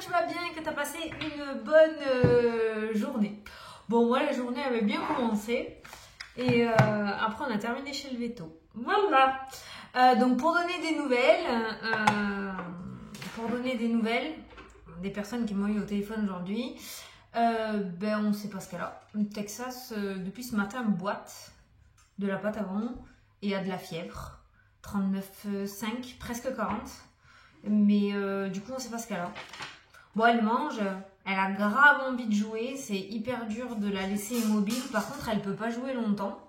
tu vas bien et que tu as passé une bonne journée. Bon, moi, la journée avait bien commencé. Et après, on a terminé chez le veto. Voilà. Donc, pour donner des nouvelles, des personnes qui m'ont eu au téléphone aujourd'hui, on ne sait pas ce qu'elle a. Texas, depuis ce matin, boite de la pâte à bon et a de la fièvre. 39,5, presque 40. Mais du coup, on ne sait pas ce qu'elle a. Bon, elle mange, elle a grave envie de jouer. C'est hyper dur de la laisser immobile. Par contre, elle ne peut pas jouer longtemps.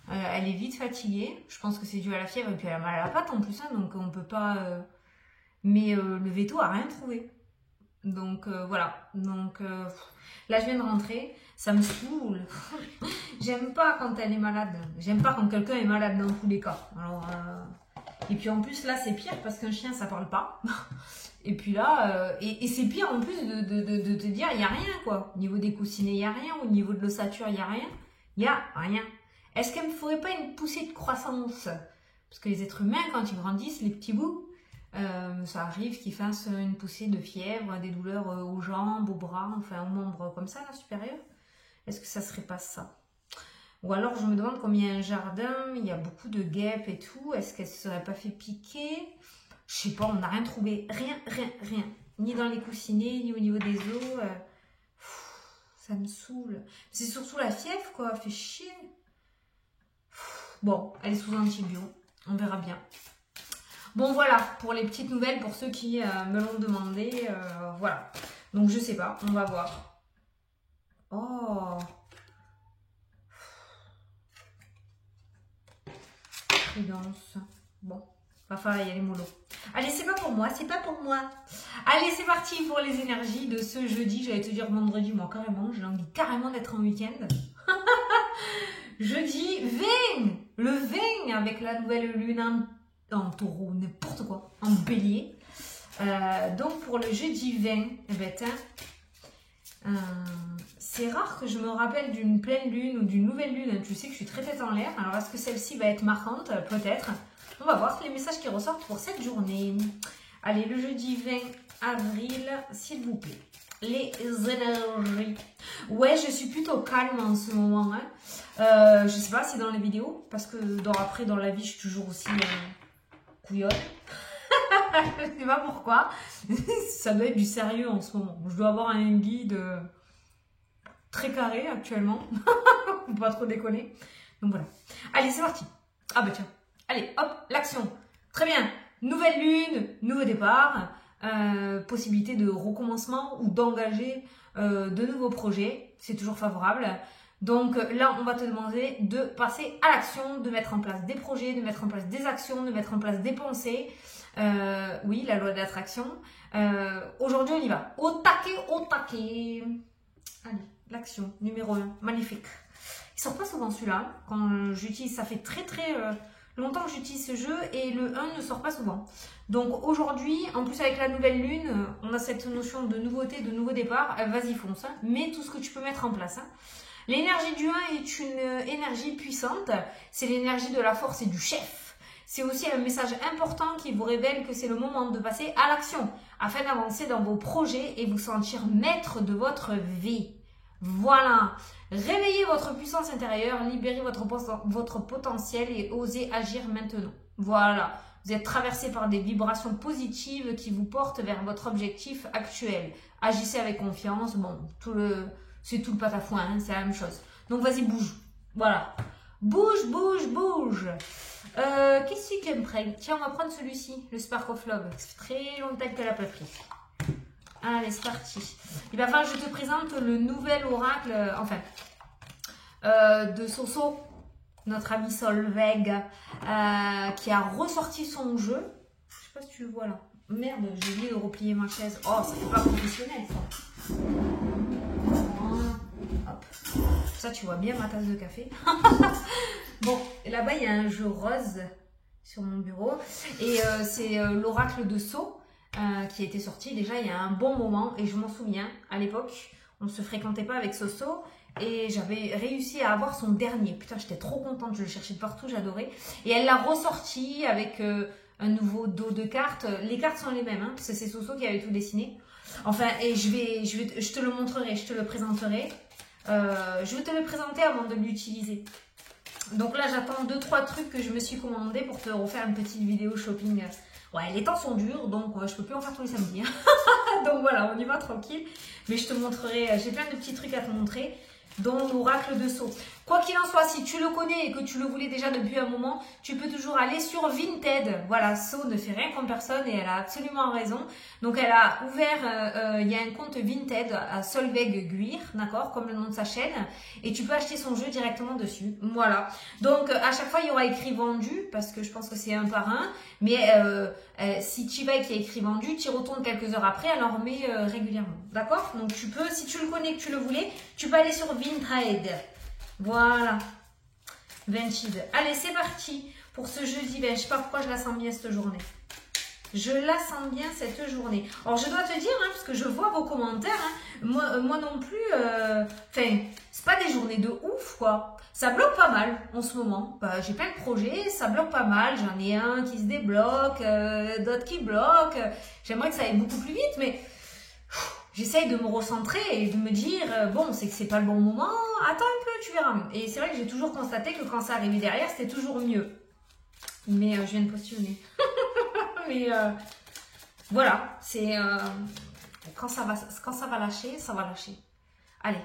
Elle est vite fatiguée. Je pense que c'est dû à la fièvre et puis elle a mal à la patte en plus. Hein, donc, on peut pas... Mais le veto a rien trouvé. Donc, voilà. Donc, là, je viens de rentrer. Ça me saoule. J'aime pas quand elle est malade. J'aime pas quand quelqu'un est malade dans tous les cas. Alors... Et puis en plus, là, c'est pire parce qu'un chien, ça parle pas. Et puis là, et c'est pire en plus de te dire, il n'y a rien, quoi. Au niveau des coussinets, il n'y a rien. Au niveau de l'ossature, il n'y a rien. Il n'y a rien. Est-ce qu'elle me ferait pas une poussée de croissance? Parce que les êtres humains, quand ils grandissent, les petits bouts, ça arrive qu'ils fassent une poussée de fièvre, des douleurs aux jambes, aux bras, enfin aux membres comme ça, là, supérieurs. Est-ce que ça serait pas ça? Ou alors je me demande combien il y a un jardin, il y a beaucoup de guêpes et tout. Est-ce qu'elle ne se serait pas fait piquer? Je sais pas, on n'a rien trouvé. Rien. Ni dans les coussinets, ni au niveau des os. Ça me saoule. C'est surtout la fièvre, quoi. Fait chier. Bon, elle est sous antibio. On verra bien. Bon, voilà, pour les petites nouvelles, pour ceux qui me l'ont demandé. Voilà. Donc, je sais pas. On va voir. Oh. Prudence. Bon, va falloir y aller mollo. Allez, c'est pas pour moi, c'est pas pour moi. Allez, c'est parti pour les énergies de ce jeudi. J'allais te dire vendredi, moi carrément, j'ai envie carrément d'être en week-end. Jeudi 20, le 20 avec la nouvelle lune en taureau, n'importe quoi, en bélier. Donc pour le jeudi 20, eh ben, c'est rare que je me rappelle d'une pleine lune ou d'une nouvelle lune. Tu sais que je suis très tête en l'air. Alors, est-ce que celle-ci va être marquante? Peut-être. On va voir les messages qui ressortent pour cette journée. Allez, le jeudi 20 avril, s'il vous plaît. Les énergies. Ouais, je suis plutôt calme en ce moment. Hein. Je sais pas si dans les vidéos, parce que après, dans la vie, je suis toujours aussi couillonne. Je sais pas pourquoi. Ça doit être du sérieux en ce moment. Je dois avoir un guide très carré actuellement. Faut pas trop déconner. Donc voilà. Allez, c'est parti. Ah bah tiens. Allez, hop, l'action. Très bien. Nouvelle lune, nouveau départ. Possibilité de recommencement ou d'engager de nouveaux projets. C'est toujours favorable. Donc là, on va te demander de passer à l'action, de mettre en place des projets, de mettre en place des actions, de mettre en place des pensées. Oui, la loi de l'attraction. Aujourd'hui, on y va. Au taquet. Allez, l'action numéro 1. Magnifique. Il sort pas souvent celui-là. Quand j'utilise, ça fait très longtemps que j'utilise ce jeu et le 1 ne sort pas souvent. Donc aujourd'hui, en plus avec la nouvelle lune, on a cette notion de nouveauté, de nouveau départ. Vas-y, fonce. Hein. Mets tout ce que tu peux mettre en place. Hein. L'énergie du 1 est une énergie puissante. C'est l'énergie de la force et du chef. C'est aussi un message important qui vous révèle que c'est le moment de passer à l'action afin d'avancer dans vos projets et vous sentir maître de votre vie. Voilà. Réveillez votre puissance intérieure, libérez votre potentiel et osez agir maintenant. Voilà. Vous êtes traversé par des vibrations positives qui vous portent vers votre objectif actuel. Agissez avec confiance. Bon, c'est tout le patafouin, hein, c'est la même chose. Donc vas-y, bouge. Voilà. Bouge. Qu'est-ce qu'il me prenne? Tiens, on va prendre celui-ci, le Spark of Love. Ça fait très longtemps qu'elle n'a pas pris. Allez, c'est parti. Il va falloir que je te présente le nouvel oracle, de Soso, notre ami Solveig, qui a ressorti son jeu. Je sais pas si tu le vois là. Merde, j'ai oublié de replier ma chaise. Oh, ça fait pas professionnel ça. Hop. Ça, tu vois bien ma tasse de café. Bon, là-bas, il y a un jeu rose sur mon bureau. Et c'est l'oracle de Sceaux qui a été sorti déjà il y a un bon moment. Et je m'en souviens, à l'époque, on ne se fréquentait pas avec ce Sceaux. Et j'avais réussi à avoir son dernier. Putain, j'étais trop contente, je le cherchais de partout, j'adorais. Et elle l'a ressorti avec un nouveau dos de cartes. Les cartes sont les mêmes, hein, parce que c'est Soso qui avait tout dessiné. Enfin, et je te le montrerai, je te le présenterai. Je vais te le présenter avant de l'utiliser. Donc là, j'attends 2-3 trucs que je me suis commandé pour te refaire une petite vidéo shopping. Ouais, les temps sont durs, donc je peux plus en faire tous les samedis. Hein. Donc voilà, on y va tranquille. Mais je te montrerai, j'ai plein de petits trucs à te montrer, dont l'oracle de Sceaux. Quoi qu'il en soit, si tu le connais et que tu le voulais déjà depuis un moment, tu peux toujours aller sur Vinted. Voilà, Sceaux ne fait rien comme personne et elle a absolument raison. Donc elle a ouvert, il y a un compte Vinted à Solveig Guir, d'accord, comme le nom de sa chaîne. Et tu peux acheter son jeu directement dessus. Voilà. Donc à chaque fois, il y aura écrit vendu, parce que je pense que c'est un par un. Mais si tu vas et qu'il y a écrit vendu, tu y retournes quelques heures après, elle en remet régulièrement. D'accord? Donc tu peux, si tu le connais, que tu le voulais, tu peux aller sur Vinted. Voilà. Vinted. Allez, c'est parti pour ce jeudi. Ben, je sais pas pourquoi je la sens bien cette journée. Je la sens bien cette journée. Alors, je dois te dire, hein, parce que je vois vos commentaires, hein, moi non plus, enfin, c'est pas des journées de ouf, quoi. Ça bloque pas mal en ce moment. Bah, j'ai plein de projets, ça bloque pas mal. J'en ai un qui se débloque, d'autres qui bloquent. J'aimerais que ça aille beaucoup plus vite, mais j'essaye de me recentrer et de me dire, bon, c'est que c'est pas le bon moment, attends un peu, tu verras. Et c'est vrai que j'ai toujours constaté que quand ça arrivait derrière, c'était toujours mieux. Mais je viens de postuler. Mais voilà, c'est quand ça va lâcher, ça va lâcher. Allez,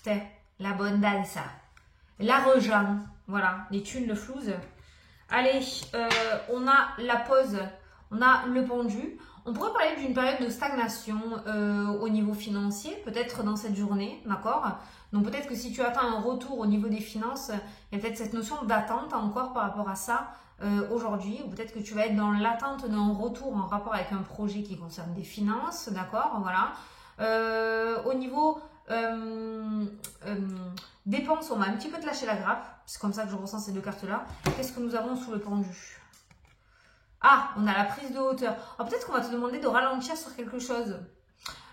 c'est la bonne danse. L'argent, voilà, les thunes, le flouze. Allez, on a la pause, on a le pendu. On pourrait parler d'une période de stagnation au niveau financier, peut-être dans cette journée, d'accord? Donc peut-être que si tu attends un retour au niveau des finances, il y a peut-être cette notion d'attente encore par rapport à ça aujourd'hui, ou peut-être que tu vas être dans l'attente d'un retour en rapport avec un projet qui concerne des finances, d'accord? Voilà. Au niveau dépenses, on va un petit peu te lâcher la grappe, c'est comme ça que je ressens ces deux cartes-là. Qu'est-ce que nous avons sous le pendu? Ah, on a la prise de hauteur. Alors peut-être qu'on va te demander de ralentir sur quelque chose.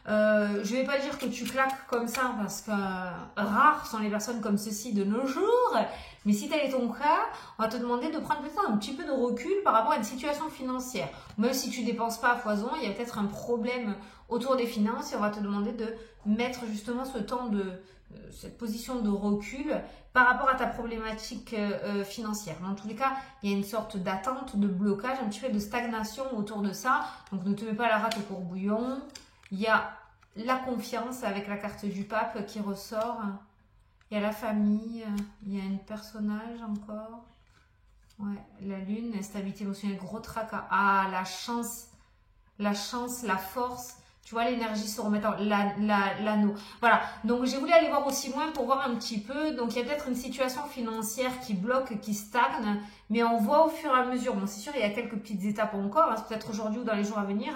Je vais pas dire que tu claques comme ça parce que rares sont les personnes comme ceci de nos jours. Mais si tel est ton cas, on va te demander de prendre peut-être un petit peu de recul par rapport à une situation financière. Même si tu dépenses pas à foison, il y a peut-être un problème autour des finances et on va te demander de mettre justement ce temps cette position de recul par rapport à ta problématique financière. Dans tous les cas, il y a une sorte d'attente, de blocage, un petit peu de stagnation autour de ça. Donc ne te mets pas la rate au courbouillon. Il y a la confiance avec la carte du pape qui ressort. Il y a la famille, il y a un personnage encore. Ouais, la lune, instabilité émotionnelle, gros tracas. Ah, la chance, la force. Tu vois, l'énergie se remettant, l'anneau. Voilà, donc j'ai voulu aller voir aussi loin pour voir un petit peu. Donc il y a peut-être une situation financière qui bloque, qui stagne, mais on voit au fur et à mesure. Bon, c'est sûr, il y a quelques petites étapes encore, hein, peut-être aujourd'hui ou dans les jours à venir.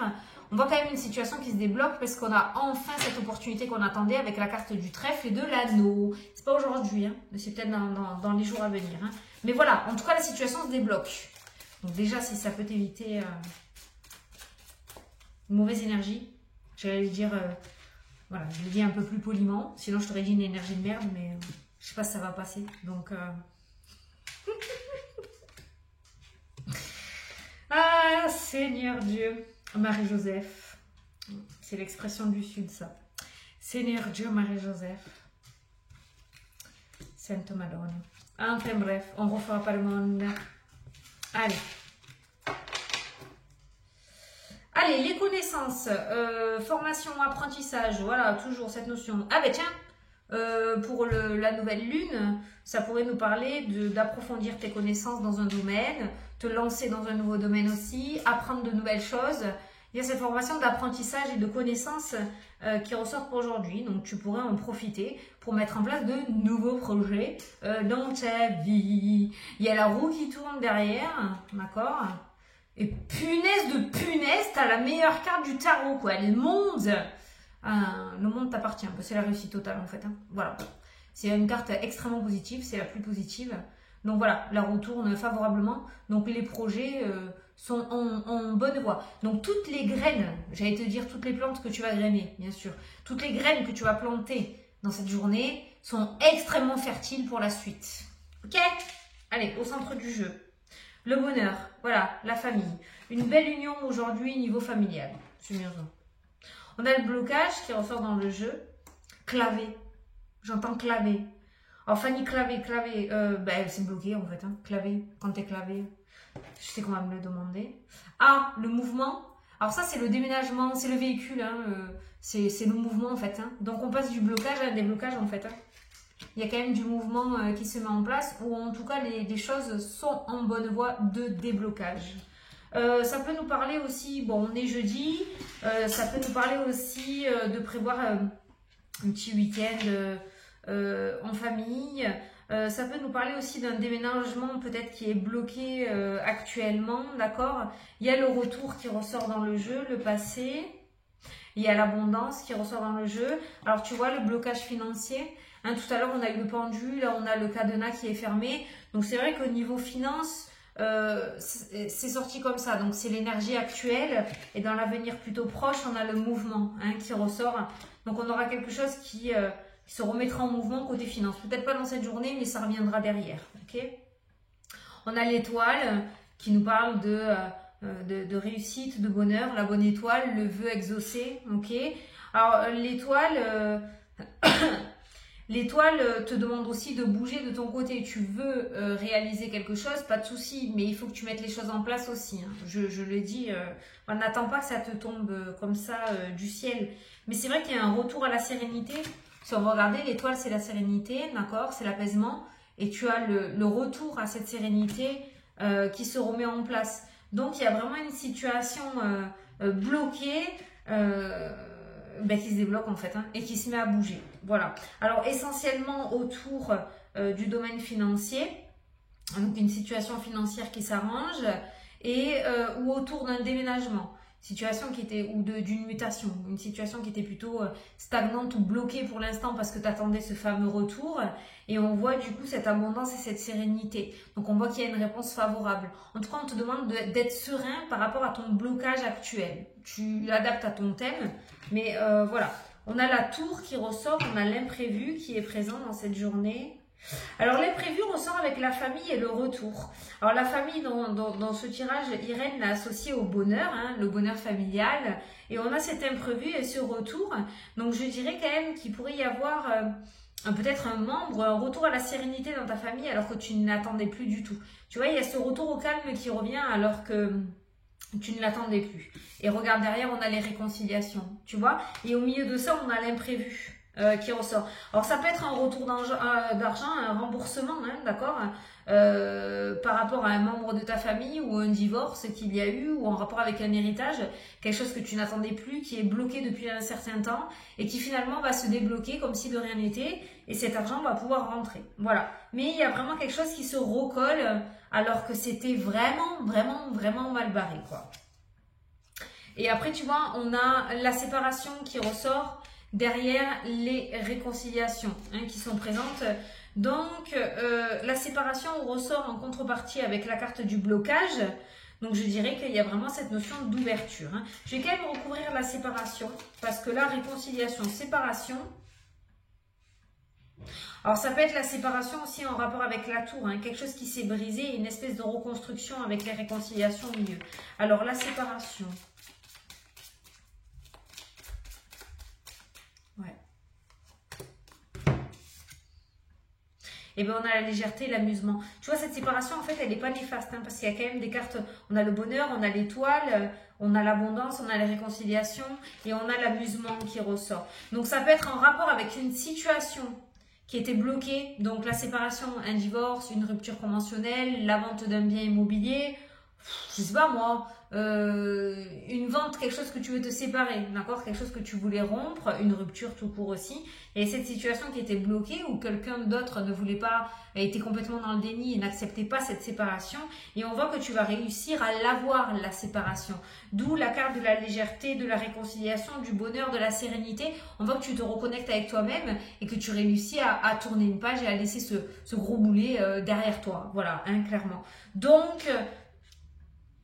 On voit quand même une situation qui se débloque parce qu'on a enfin cette opportunité qu'on attendait avec la carte du trèfle et de l'anneau. C'est pas aujourd'hui, hein, mais c'est peut-être dans les jours à venir. Hein. Mais voilà, en tout cas, la situation se débloque. Donc déjà, si ça peut t'éviter une mauvaise énergie, j'allais dire, voilà, je le dis un peu plus poliment, sinon je t'aurais dit une énergie de merde, mais je sais pas si ça va passer. Donc, ah, Seigneur Dieu. Marie-Joseph, c'est l'expression du Sud, ça. Seigneur Dieu, Marie-Joseph, Sainte Madone. Enfin bref, on ne refera pas le monde. Allez. Allez, les connaissances, formation, apprentissage, voilà, toujours cette notion. Ah ben tiens, pour la nouvelle lune, ça pourrait nous parler d'approfondir tes connaissances dans un domaine, te lancer dans un nouveau domaine aussi, apprendre de nouvelles choses. Il y a cette formation d'apprentissage et de connaissances qui ressort pour aujourd'hui. Donc, tu pourrais en profiter pour mettre en place de nouveaux projets dans ta vie. Il y a la roue qui tourne derrière, d'accord? Et punaise de punaise, t'as la meilleure carte du tarot, quoi. Le monde t'appartient. C'est la réussite totale, en fait. Hein. Voilà. C'est une carte extrêmement positive, c'est la plus positive. Donc voilà, la roue tourne favorablement. Donc les projets sont en bonne voie. Donc toutes les graines, j'allais te dire toutes les plantes que tu vas grainer, bien sûr. Toutes les graines que tu vas planter dans cette journée sont extrêmement fertiles pour la suite. Ok? Allez, au centre du jeu. Le bonheur, voilà, la famille. Une belle union aujourd'hui niveau familial. C'est mieux ça. On a le blocage qui ressort dans le jeu. Clavé. J'entends clavé. Alors Fanny, clavé. Ben, c'est bloqué en fait. Hein. Clavé. Quand t'es clavé, je sais qu'on va me le demander. Ah, le mouvement. Alors ça, c'est le déménagement, c'est le véhicule. Hein, c'est le mouvement en fait. Hein. Donc on passe du blocage à des blocages en fait. Hein. Il y a quand même du mouvement qui se met en place, ou en tout cas les choses sont en bonne voie de déblocage. Ça peut nous parler aussi, bon on est jeudi, ça peut nous parler aussi de prévoir un petit week-end en famille. Ça peut nous parler aussi d'un déménagement peut-être qui est bloqué actuellement, d'accord. Il y a le retour qui ressort dans le jeu, le passé. Il y a l'abondance qui ressort dans le jeu. Alors tu vois le blocage financier. Hein, tout à l'heure, on a eu le pendu, là on a le cadenas qui est fermé. Donc c'est vrai qu'au niveau finance, c'est sorti comme ça. Donc c'est l'énergie actuelle. Et dans l'avenir plutôt proche, on a le mouvement hein, qui ressort. Donc on aura quelque chose qui se remettra en mouvement côté finance. Peut-être pas dans cette journée, mais ça reviendra derrière. Okay, on a l'étoile qui nous parle de réussite, de bonheur. La bonne étoile, le vœu exaucé. Okay, alors l'étoile... L'étoile te demande aussi de bouger de ton côté. Tu veux réaliser quelque chose, pas de souci, mais il faut que tu mettes les choses en place aussi. Hein. Je le dis, on n'attend pas que ça te tombe comme ça du ciel. Mais c'est vrai qu'il y a un retour à la sérénité. Si on va regarder, l'étoile c'est la sérénité, d'accord, c'est l'apaisement. Et tu as le retour à cette sérénité qui se remet en place. Donc il y a vraiment une situation bloquée. Qui se débloque en fait hein, et qui se met à bouger. Voilà. Alors essentiellement autour du domaine financier, donc une situation financière qui s'arrange et ou autour d'un déménagement, situation qui était ou d'une mutation, une situation qui était plutôt stagnante ou bloquée pour l'instant parce que tu attendais ce fameux retour et on voit du coup cette abondance et cette sérénité. Donc on voit qu'il y a une réponse favorable. En tout cas, on te demande d'être serein par rapport à ton blocage actuel. Tu l'adaptes à ton thème, mais voilà. On a la tour qui ressort, on a l'imprévu qui est présent dans cette journée. Alors l'imprévu ressort avec la famille et le retour. Alors la famille dans ce tirage, Irène l'a associé au bonheur, hein, le bonheur familial. Et on a cet imprévu et ce retour. Donc je dirais quand même qu'il pourrait y avoir peut-être un membre, un retour à la sérénité dans ta famille alors que tu ne l'attendais plus du tout. Tu vois, il y a ce retour au calme qui revient alors que tu ne l'attendais plus. Et regarde derrière, on a les réconciliations, tu vois. Et au milieu de ça, on a l'imprévu qui ressort. Alors ça peut être un retour d'argent, un remboursement, hein, d'accord, par rapport à un membre de ta famille ou un divorce qu'il y a eu ou en rapport avec un héritage, quelque chose que tu n'attendais plus, qui est bloqué depuis un certain temps et qui finalement va se débloquer comme si de rien n'était et cet argent va pouvoir rentrer. Voilà. Mais il y a vraiment quelque chose qui se recolle alors que c'était vraiment mal barré, quoi. Et après, tu vois, on a la séparation qui ressort derrière les réconciliations hein, qui sont présentes. Donc, la séparation ressort en contrepartie avec la carte du blocage. Donc, je dirais qu'il y a vraiment cette notion d'ouverture. Hein. Je vais quand même recouvrir la séparation parce que la réconciliation, séparation... Alors, ça peut être la séparation aussi en rapport avec la tour, hein, quelque chose qui s'est brisé, une espèce de reconstruction avec les réconciliations au milieu. Alors, la séparation... Ouais. Et bien on a la légèreté, l'amusement. Tu vois, cette séparation, en fait, elle n'est pas néfaste, hein, parce qu'il y a quand même des cartes. On a le bonheur, on a l'étoile, on a l'abondance, on a les réconciliations et on a l'amusement qui ressort. Donc ça peut être en rapport avec une situation qui était bloquée. Donc la séparation, un divorce, une rupture conventionnelle, la vente d'un bien immobilier, je sais pas moi, une vente, quelque chose que tu veux te séparer, d'accord, quelque chose que tu voulais rompre, une rupture tout court aussi, et cette situation qui était bloquée où quelqu'un d'autre ne voulait pas, était complètement dans le déni et n'acceptait pas cette séparation, et on voit que tu vas réussir à l'avoir, la séparation, d'où la carte de la légèreté, de la réconciliation, du bonheur, de la sérénité. On voit que tu te reconnectes avec toi-même et que tu réussis à tourner une page et à laisser ce gros boulet derrière toi, voilà, hein, clairement. Donc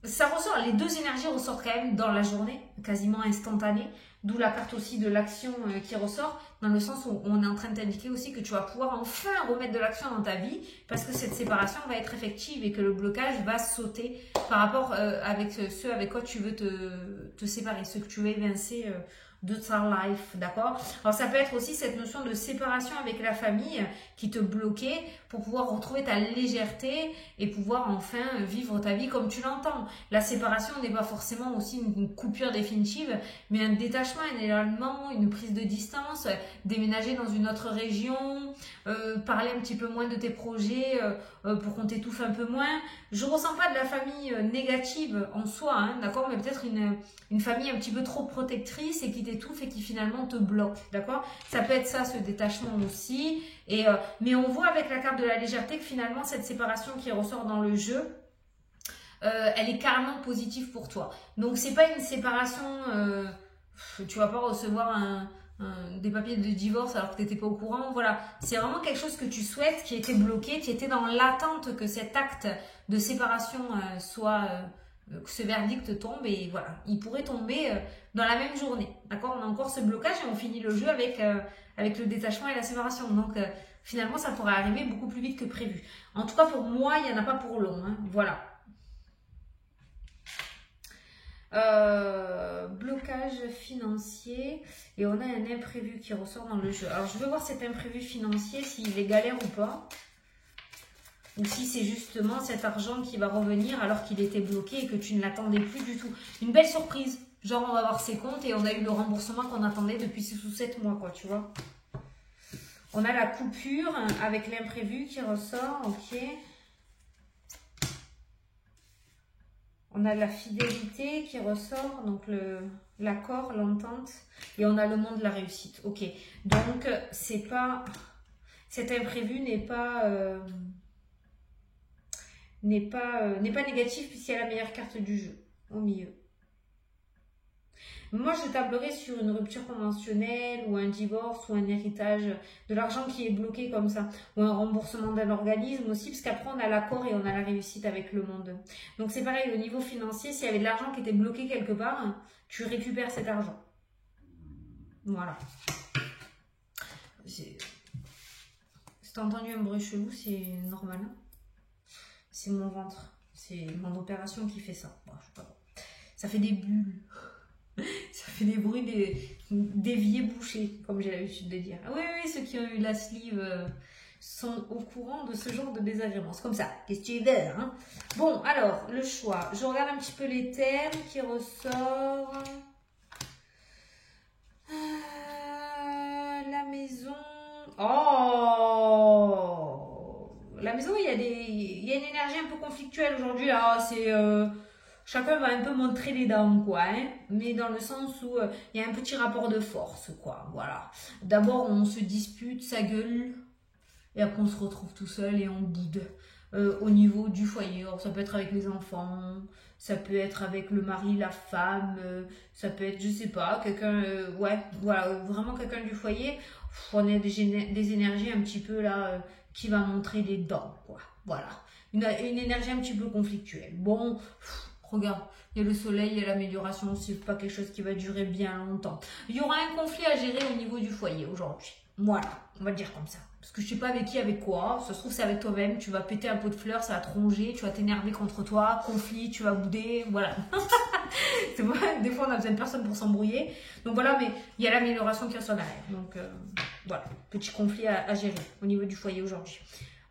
ça ressort, les deux énergies ressortent quand même dans la journée, quasiment instantanée. D'où la carte aussi de l'action qui ressort, dans le sens où on est en train de t'indiquer aussi que tu vas pouvoir enfin remettre de l'action dans ta vie, parce que cette séparation va être effective et que le blocage va sauter par rapport avec ceux avec quoi tu veux te séparer, ceux que tu veux évincer de ta life, d'accord? Alors ça peut être aussi cette notion de séparation avec la famille qui te bloquait pour pouvoir retrouver ta légèreté et pouvoir enfin vivre ta vie comme tu l'entends. La séparation n'est pas forcément aussi une coupure définitive, mais un détachement, un éloignement, une prise de distance, déménager dans une autre région, parler un petit peu moins de tes projets pour qu'on t'étouffe un peu moins. Je ressens pas de la famille négative en soi, hein, d'accord, mais peut-être une famille un petit peu trop protectrice et qui t'étouffe et qui finalement te bloque, d'accord? Ça peut être ça, ce détachement aussi. Mais on voit avec la carte de la légèreté que finalement cette séparation qui ressort dans le jeu, elle est carrément positive pour toi. Donc c'est pas une séparation, tu vas pas recevoir des papiers de divorce alors que tu n'étais pas au courant. Voilà, c'est vraiment quelque chose que tu souhaites, qui était bloqué, qui était dans l'attente que cet acte de séparation que ce verdict tombe, et voilà, il pourrait tomber dans la même journée. D'accord, on a encore ce blocage et on finit le jeu avec le détachement et la séparation. Donc finalement, ça pourrait arriver beaucoup plus vite que prévu. En tout cas, pour moi, il n'y en a pas pour long. Hein. Voilà. Blocage financier, et on a un imprévu qui ressort dans le jeu. Alors je veux voir cet imprévu financier, s'il est galère ou pas, ou si c'est justement cet argent qui va revenir alors qu'il était bloqué et que tu ne l'attendais plus du tout. Une belle surprise, genre on va voir ses comptes et on a eu le remboursement qu'on attendait depuis 6 ou 7 mois, quoi, tu vois. On a la coupure avec l'imprévu qui ressort, ok. On a la fidélité qui ressort, donc l'accord, l'entente, et on a le monde de la réussite. Ok, donc c'est pas, cet imprévu n'est pas négatif puisqu'il y a la meilleure carte du jeu au milieu. Moi, je tablerai sur une rupture conventionnelle ou un divorce ou un héritage, de l'argent qui est bloqué comme ça, ou un remboursement d'un organisme aussi, parce qu'après on a l'accord et on a la réussite avec le monde. Donc c'est pareil, au niveau financier, s'il y avait de l'argent qui était bloqué quelque part, tu récupères cet argent. Voilà. Si t'as entendu un bruit chelou, c'est normal. Hein, c'est mon ventre, c'est mon opération qui fait ça. Bon, je sais pas. Ça fait des bulles. Ça fait des bruits d'évier bouché, comme j'ai l'habitude de dire. Ah oui, oui, ceux qui ont eu la sleeve sont au courant de ce genre de désagréments. C'est comme ça, qu'est-ce que tu veux, hein? Bon, alors, le choix. Je regarde un petit peu les thèmes qui ressortent. La maison. Oh! La maison, il y a une énergie un peu conflictuelle aujourd'hui. Là, c'est... chacun va un peu montrer les dents, quoi, hein, mais dans le sens où il y a un petit rapport de force, quoi, voilà. D'abord, on se dispute, ça gueule, et après, on se retrouve tout seul et on boude. Au niveau du foyer, alors, ça peut être avec les enfants, ça peut être avec le mari, la femme, ça peut être, je sais pas, quelqu'un, ouais, voilà, vraiment quelqu'un du foyer. On a des énergies un petit peu, là, qui va montrer les dents, quoi, voilà. Une énergie un petit peu conflictuelle. Bon... Regarde, il y a le soleil, il y a l'amélioration, c'est pas quelque chose qui va durer bien longtemps. Il y aura un conflit à gérer au niveau du foyer aujourd'hui. Voilà, on va le dire comme ça. Parce que je sais pas avec qui, avec quoi. Ça se trouve, c'est avec toi-même. Tu vas péter un pot de fleurs, ça va te ronger, tu vas t'énerver contre toi. Conflit, tu vas bouder, voilà. C'est vrai, des fois, on a besoin de personne pour s'embrouiller. Donc voilà, mais il y a l'amélioration qui ressort derrière. Donc voilà, petit conflit à gérer au niveau du foyer aujourd'hui.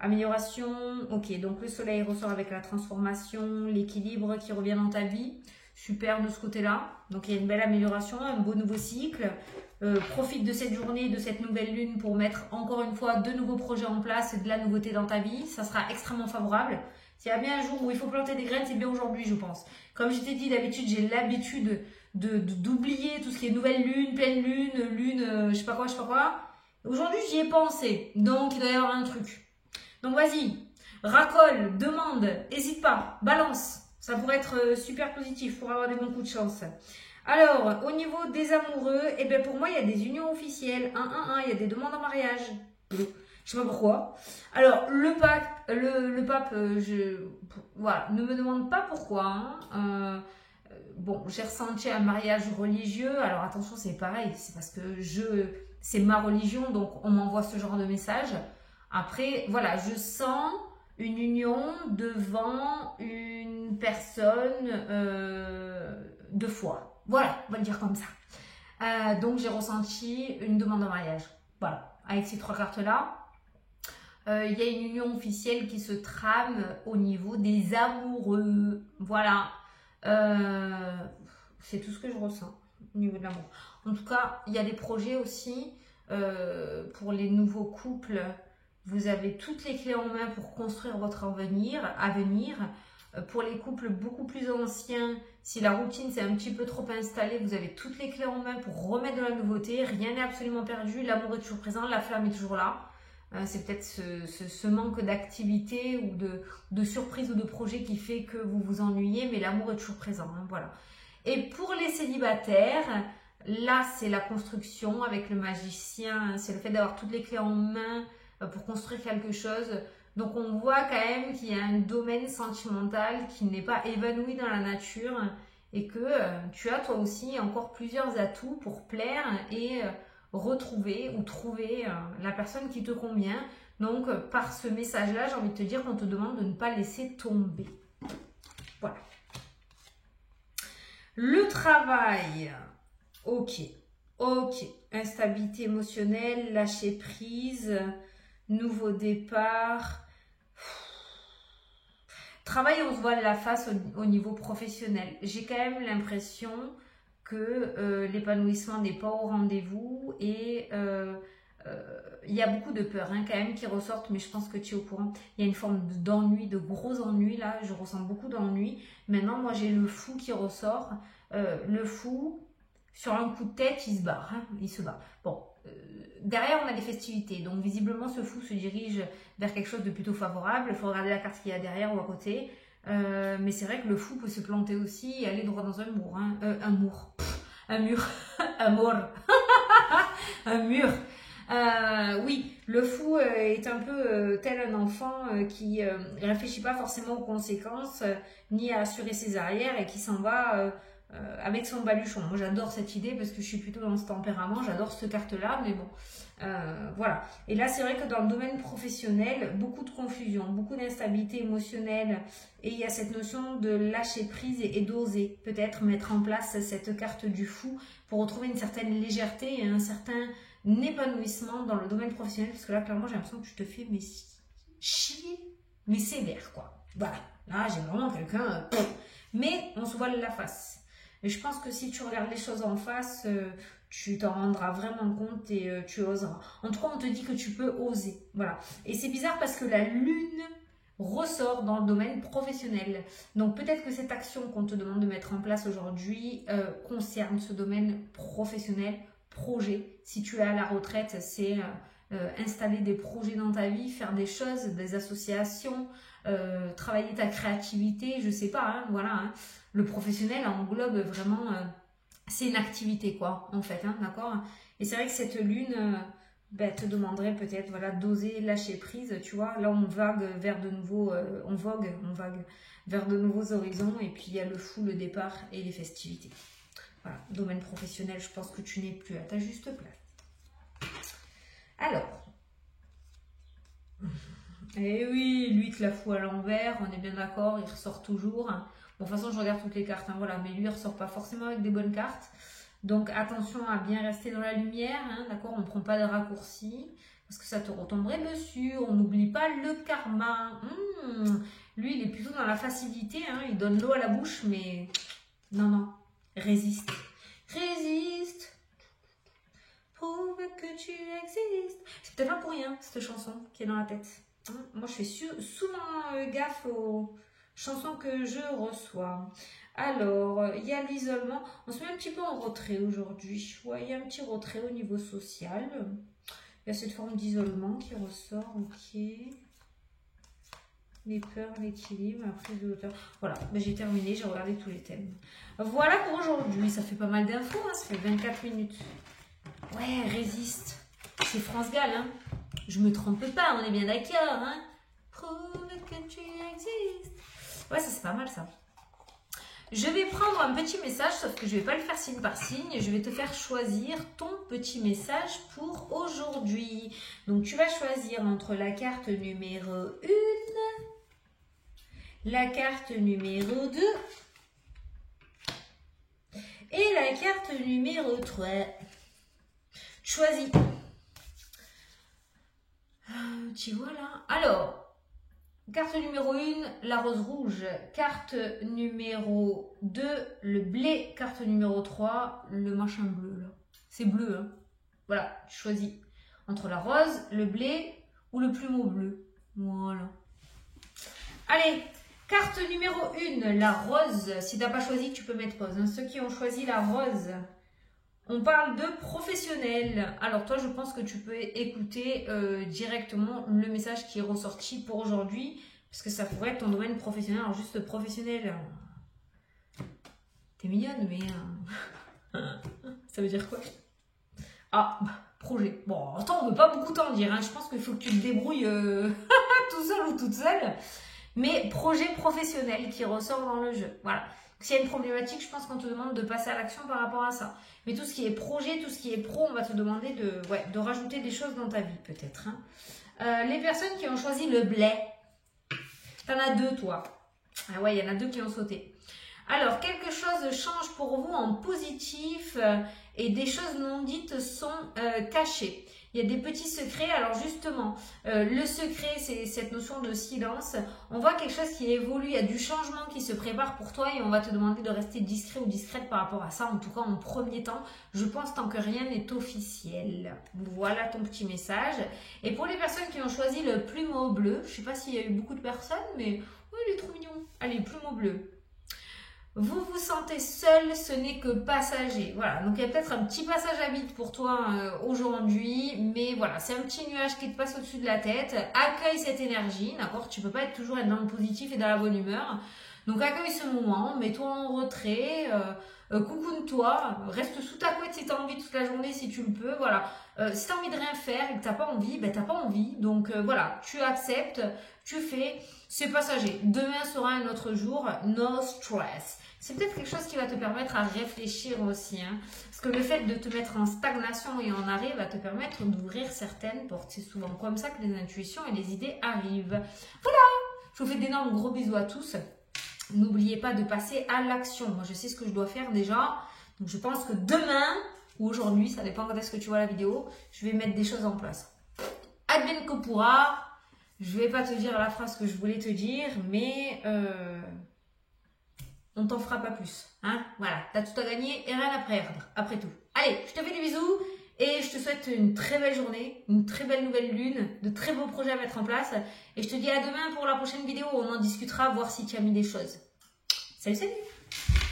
Amélioration, ok, donc le soleil ressort avec la transformation, l'équilibre qui revient dans ta vie. Super de ce côté-là. Donc il y a une belle amélioration, un beau nouveau cycle. Profite de cette journée, de cette nouvelle lune pour mettre encore une fois de nouveaux projets en place et de la nouveauté dans ta vie. Ça sera extrêmement favorable. S'il y a bien un jour où il faut planter des graines, c'est bien aujourd'hui, je pense. Comme je t'ai dit, d'habitude, j'ai l'habitude d'oublier tout ce qui est nouvelle lune, pleine lune, je sais pas quoi. Aujourd'hui, j'y ai pensé. Donc il doit y avoir un truc. Donc vas-y, racole, demande, n'hésite pas, balance. Ça pourrait être super positif pour avoir des bons coups de chance. Alors, au niveau des amoureux, eh bien pour moi, il y a des unions officielles. Il y a des demandes en mariage. Je sais pas pourquoi. Alors, le pacte, le pape, voilà, ne me demande pas pourquoi. Hein. Bon, j'ai ressenti un mariage religieux. Alors attention, c'est pareil, c'est parce que c'est ma religion, donc on m'envoie ce genre de message. Après, voilà, je sens une union devant une personne de foi. Voilà, on va le dire comme ça. Donc j'ai ressenti une demande en mariage. Voilà, avec ces 3 cartes-là. Il y a une union officielle qui se trame au niveau des amoureux. Voilà. C'est tout ce que je ressens au niveau de l'amour. En tout cas, il y a des projets aussi pour les nouveaux couples. Vous avez toutes les clés en main pour construire votre avenir. Pour les couples beaucoup plus anciens, si la routine s'est un petit peu trop installée, vous avez toutes les clés en main pour remettre de la nouveauté. Rien n'est absolument perdu. L'amour est toujours présent, la flamme est toujours là. C'est peut-être ce manque d'activité ou de surprise ou de projet qui fait que vous vous ennuyez, mais l'amour est toujours présent. Hein, voilà. Et pour les célibataires, là c'est la construction avec le magicien, c'est le fait d'avoir toutes les clés en main pour construire quelque chose. Donc on voit quand même qu'il y a un domaine sentimental qui n'est pas évanoui dans la nature et que tu as toi aussi encore plusieurs atouts pour plaire et retrouver ou trouver la personne qui te convient. Donc par ce message-là, j'ai envie de te dire qu'on te demande de ne pas laisser tomber. Voilà. Le travail, ok. Instabilité émotionnelle, lâcher prise, nouveau départ. Travail, on se voit la face au niveau professionnel. J'ai quand même l'impression que l'épanouissement n'est pas au rendez-vous et il y a beaucoup de peurs hein, quand même qui ressortent, mais je pense que tu es au courant. Il y a une forme d'ennui, de gros ennui là, je ressens beaucoup d'ennui. Maintenant, moi j'ai le fou qui ressort. Le fou, sur un coup de tête, il se barre. Hein, il se barre. Bon, derrière on a des festivités, donc visiblement ce fou se dirige vers quelque chose de plutôt favorable. Il faut regarder la carte qu'il y a derrière ou à côté. Mais c'est vrai que le fou peut se planter aussi et aller droit dans un mur. Hein. Un mur. Un mur. Un mur. Un mur. Oui, le fou est un peu tel un enfant qui ne réfléchit pas forcément aux conséquences ni à assurer ses arrières et qui s'en va avec son baluchon. Moi j'adore cette idée parce que je suis plutôt dans ce tempérament, j'adore cette carte-là, mais bon, voilà. Et là c'est vrai que dans le domaine professionnel, beaucoup de confusion, beaucoup d'instabilité émotionnelle et il y a cette notion de lâcher prise et d'oser peut-être mettre en place cette carte du fou pour retrouver une certaine légèreté et un certain épanouissement dans le domaine professionnel parce que là clairement j'ai l'impression que tu te fais mais chier, mais sévère quoi. Voilà, là j'ai vraiment quelqu'un, mais on se voile la face. Et je pense que si tu regardes les choses en face, tu t'en rendras vraiment compte et tu oseras. En tout cas, on te dit que tu peux oser. Voilà. Et c'est bizarre parce que la lune ressort dans le domaine professionnel. Donc peut-être que cette action qu'on te demande de mettre en place aujourd'hui concerne ce domaine professionnel, projet. Si tu es à la retraite, c'est installer des projets dans ta vie, faire des choses, des associations, travailler ta créativité, je sais pas, hein, voilà. Hein. Le professionnel englobe vraiment, c'est une activité quoi, en fait, hein, d'accord. Et c'est vrai que cette lune te demanderait peut-être, voilà, d'oser lâcher prise, tu vois. Là, on vague vers de nouveaux, on vogue vers de nouveaux horizons. Et puis il y a le fou, le départ et les festivités. Voilà, domaine professionnel, je pense que tu n'es plus à ta juste place. Alors. Et oui, lui te la fout à l'envers, on est bien d'accord, il ressort toujours. Bon, de toute façon, je regarde toutes les cartes, hein, voilà, mais lui, il ressort pas forcément avec des bonnes cartes. Donc, attention à bien rester dans la lumière, hein, d'accord, on ne prend pas de raccourcis, parce que ça te retomberait dessus. On n'oublie pas le karma. Lui, il est plutôt dans la facilité, hein, il donne l'eau à la bouche, mais non, résiste. Résiste, prouve que tu existes. C'est peut-être pas pour rien, cette chanson qui est dans la tête. Moi, je fais souvent gaffe aux chansons que je reçois. Alors, il y a l'isolement. On se met un petit peu en retrait aujourd'hui. Ouais, il y a un petit retrait au niveau social. Il y a cette forme d'isolement qui ressort. Ok. Les peurs, l'équilibre, la prise de hauteur. Voilà, j'ai terminé. J'ai regardé tous les thèmes. Voilà pour aujourd'hui. Ça fait pas mal d'infos. Hein, ça fait 24 minutes. Ouais, résiste. C'est France Gall, hein. Je me trompe pas, on est bien d'accord, hein. prouve que tu existes. Ouais, ça c'est pas mal ça. Je vais prendre un petit message, sauf que je vais pas le faire signe par signe. Je vais te faire choisir ton petit message pour aujourd'hui. Donc tu vas choisir entre la carte numéro 1, la carte numéro 2 et la carte numéro 3. Choisis. Tu vois là. Alors, carte numéro 1, la rose rouge. Carte numéro 2, le blé. Carte numéro 3, le machin bleu là. C'est bleu, hein. Voilà, tu choisis entre la rose, le blé ou le plumeau bleu. Voilà. Allez, carte numéro 1, la rose. Si tu n'as pas choisi, tu peux mettre pause, hein. Ceux qui ont choisi la rose, on parle de professionnel. Alors toi, je pense que tu peux écouter directement le message qui est ressorti pour aujourd'hui, parce que ça pourrait être ton domaine professionnel. Alors juste professionnel, t'es mignonne, mais ça veut dire quoi? Ah, projet. Bon, attends, on ne veut pas beaucoup t'en dire, hein. Je pense qu'il faut que tu te débrouilles tout seul ou toute seule. Mais projet professionnel qui ressort dans le jeu. Voilà. S'il y a une problématique, je pense qu'on te demande de passer à l'action par rapport à ça. Mais tout ce qui est projet, tout ce qui est pro, on va te demander de rajouter des choses dans ta vie, peut-être. Hein. Les personnes qui ont choisi le blé, t'en as 2, toi. Ah ouais, il y en a 2 qui ont sauté. Alors, quelque chose change pour vous en positif et des choses non dites sont cachées. Il y a des petits secrets. Alors justement, le secret, c'est cette notion de silence. On voit quelque chose qui évolue, il y a du changement qui se prépare pour toi et on va te demander de rester discret ou discrète par rapport à ça. En tout cas, en premier temps, je pense tant que rien n'est officiel. Voilà ton petit message. Et pour les personnes qui ont choisi le plumeau bleu, je ne sais pas s'il y a eu beaucoup de personnes, mais oui, il est trop mignon. Allez, plumeau bleu. Vous vous sentez seul, ce n'est que passager. Voilà, donc il y a peut-être un petit passage à vide pour toi aujourd'hui, mais voilà, c'est un petit nuage qui te passe au-dessus de la tête. Accueille cette énergie, d'accord? Tu peux pas toujours être dans le positif et dans la bonne humeur. Donc accueille ce moment, mets-toi en retrait, coucoune-toi, reste sous ta couette si tu as envie toute la journée, si tu le peux. Voilà, si tu as envie de rien faire et que tu n'as pas envie, ben tu n'as pas envie. Donc voilà, tu acceptes, tu fais, c'est passager. Demain sera un autre jour, no stress. C'est peut-être quelque chose qui va te permettre à réfléchir aussi. Hein. Parce que le fait de te mettre en stagnation et en arrêt va te permettre d'ouvrir certaines portes. C'est souvent comme ça que les intuitions et les idées arrivent. Voilà, je vous fais d'énormes gros bisous à tous. N'oubliez pas de passer à l'action. Moi, je sais ce que je dois faire déjà. Donc, je pense que demain ou aujourd'hui, ça dépend quand est-ce que tu vois la vidéo, je vais mettre des choses en place. Advienne que pourra. Je vais pas te dire la phrase que je voulais te dire, mais... on t'en fera pas plus. Hein, voilà, tu as tout à gagner et rien à perdre, après tout. Allez, je te fais des bisous et je te souhaite une très belle journée, une très belle nouvelle lune, de très beaux projets à mettre en place. Et je te dis à demain pour la prochaine vidéo où on en discutera, voir si tu as mis des choses. Salut, salut!